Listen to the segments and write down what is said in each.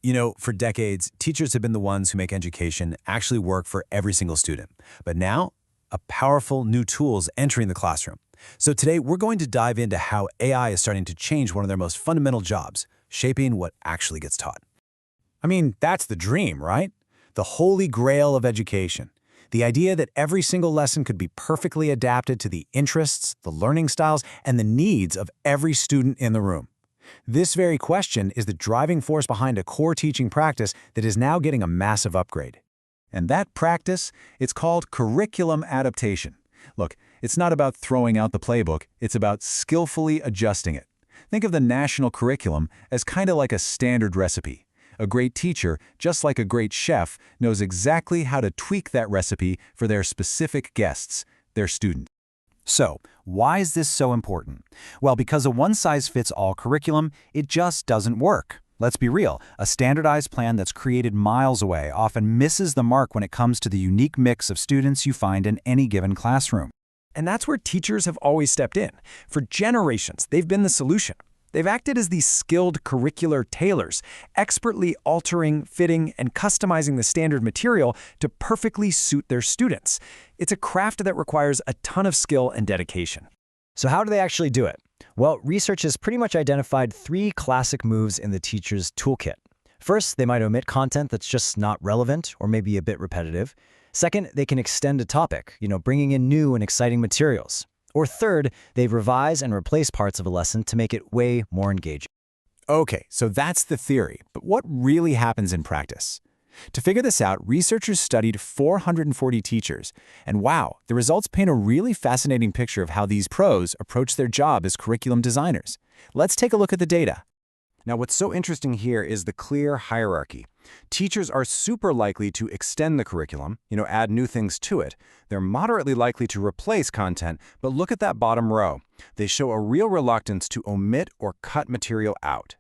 You know, for decades, teachers have been the ones who make education actually work for every single student. But now, a powerful new tool is entering the classroom. So today, we're going to dive into how AI is starting to change one of their most fundamental jobs, shaping what actually gets taught. I mean, that's the dream, right? The holy grail of education. The idea that every single lesson could be perfectly adapted to the interests, the learning styles, and the needs of every student in the room. This very question is the driving force behind a core teaching practice that is now getting a massive upgrade. And that practice, it's called curriculum adaptation. Look, it's not about throwing out the playbook, it's about skillfully adjusting it. Think of the national curriculum as kind of like a standard recipe. A great teacher, just like a great chef, knows exactly how to tweak that recipe for their specific guests, their students. So, why is this so important? Well, because a one-size-fits-all curriculum, it just doesn't work. Let's be real, a standardized plan that's created miles away often misses the mark when it comes to the unique mix of students you find in any given classroom. And that's where teachers have always stepped in. For generations, they've been the solution. They've acted as these skilled curricular tailors, expertly altering, fitting, and customizing the standard material to perfectly suit their students. It's a craft that requires a ton of skill and dedication. So how do they actually do it? Well, research has pretty much identified 3 classic moves in the teacher's toolkit. First, they might omit content that's just not relevant or maybe a bit repetitive. Second, they can extend a topic, bringing in new and exciting materials. Or third, they revise and replace parts of a lesson to make it way more engaging. Okay, so that's the theory, but what really happens in practice? To figure this out, researchers studied 440 teachers, and wow, the results paint a really fascinating picture of how these pros approach their job as curriculum designers. Let's take a look at the data. Now, what's so interesting here is the clear hierarchy. Teachers are super likely to extend the curriculum, add new things to it. They're moderately likely to replace content, but look at that bottom row. They show a real reluctance to omit or cut material out.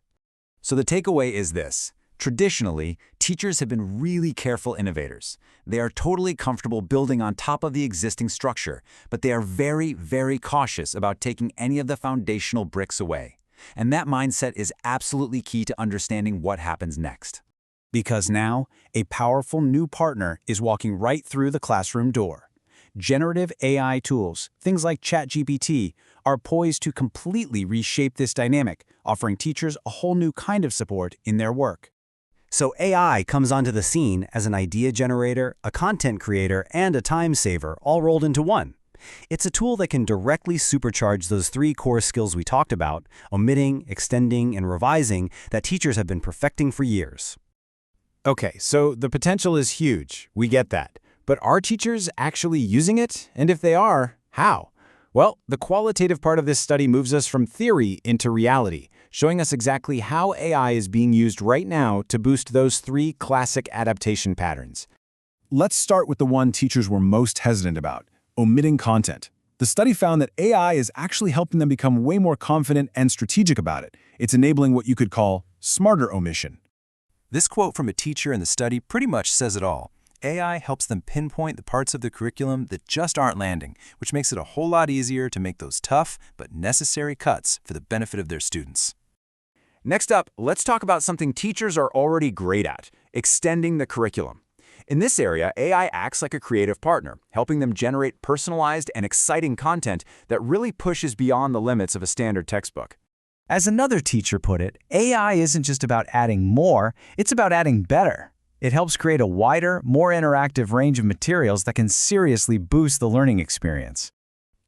So the takeaway is this. Traditionally, teachers have been really careful innovators. They are totally comfortable building on top of the existing structure, but they are very, very cautious about taking any of the foundational bricks away. And that mindset is absolutely key to understanding what happens next. Because now, a powerful new partner is walking right through the classroom door. Generative AI tools, things like ChatGPT, are poised to completely reshape this dynamic, offering teachers a whole new kind of support in their work. So AI comes onto the scene as an idea generator, a content creator, and a time saver, all rolled into one. It's a tool that can directly supercharge those 3 core skills we talked about, omitting, extending, and revising, that teachers have been perfecting for years. Okay, so the potential is huge. We get that. But are teachers actually using it? And if they are, how? Well, the qualitative part of this study moves us from theory into reality, showing us exactly how AI is being used right now to boost those 3 classic adaptation patterns. Let's start with the one teachers were most hesitant about: omitting content. The study found that AI is actually helping them become way more confident and strategic about it. It's enabling what you could call smarter omission. This quote from a teacher in the study pretty much says it all. AI helps them pinpoint the parts of the curriculum that just aren't landing, which makes it a whole lot easier to make those tough but necessary cuts for the benefit of their students. Next up, let's talk about something teachers are already great at: extending the curriculum. In this area, AI acts like a creative partner, helping them generate personalized and exciting content that really pushes beyond the limits of a standard textbook. As another teacher put it, AI isn't just about adding more, it's about adding better. It helps create a wider, more interactive range of materials that can seriously boost the learning experience.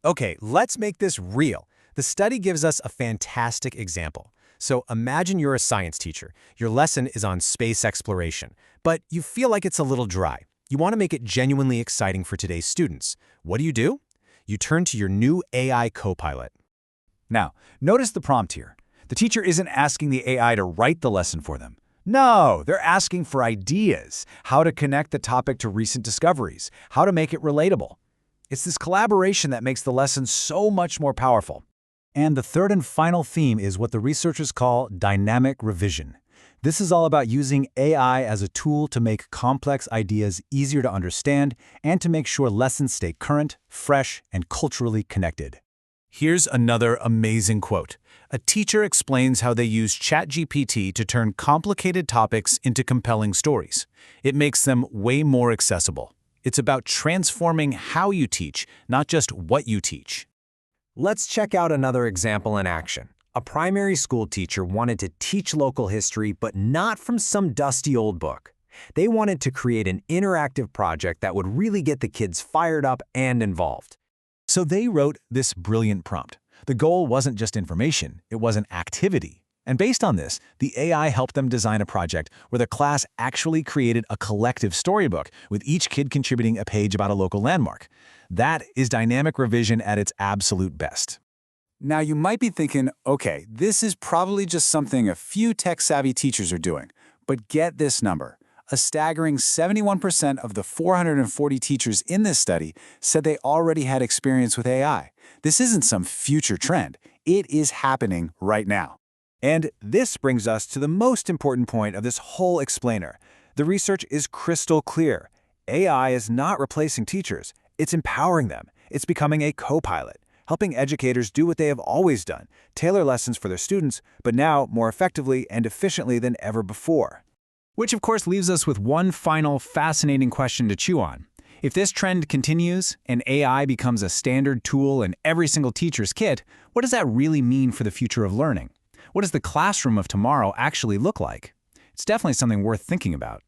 Okay, let's make this real. The study gives us a fantastic example. So imagine you're a science teacher. Your lesson is on space exploration, but you feel like it's a little dry. You want to make it genuinely exciting for today's students. What do? You turn to your new AI co-pilot. Now, notice the prompt here. The teacher isn't asking the AI to write the lesson for them. No, they're asking for ideas, how to connect the topic to recent discoveries, how to make it relatable. It's this collaboration that makes the lesson so much more powerful. And the third and final theme is what the researchers call dynamic revision. This is all about using AI as a tool to make complex ideas easier to understand and to make sure lessons stay current, fresh, and culturally connected. Here's another amazing quote. A teacher explains how they use ChatGPT to turn complicated topics into compelling stories. It makes them way more accessible. It's about transforming how you teach, not just what you teach. Let's check out another example in action. A primary school teacher wanted to teach local history, but not from some dusty old book. They wanted to create an interactive project that would really get the kids fired up and involved. So they wrote this brilliant prompt. The goal wasn't just information, it was an activity. And based on this, the AI helped them design a project where the class actually created a collective storybook, with each kid contributing a page about a local landmark. That is dynamic revision at its absolute best. Now you might be thinking, okay, this is probably just something a few tech-savvy teachers are doing. But get this number. A staggering 71% of the 440 teachers in this study said they already had experience with AI. This isn't some future trend. It is happening right now. And this brings us to the most important point of this whole explainer. The research is crystal clear. AI is not replacing teachers. It's empowering them. It's becoming a co-pilot, helping educators do what they have always done, tailor lessons for their students, but now more effectively and efficiently than ever before. Which, of course, leaves us with one final fascinating question to chew on. If this trend continues and AI becomes a standard tool in every single teacher's kit, what does that really mean for the future of learning? What does the classroom of tomorrow actually look like? It's definitely something worth thinking about.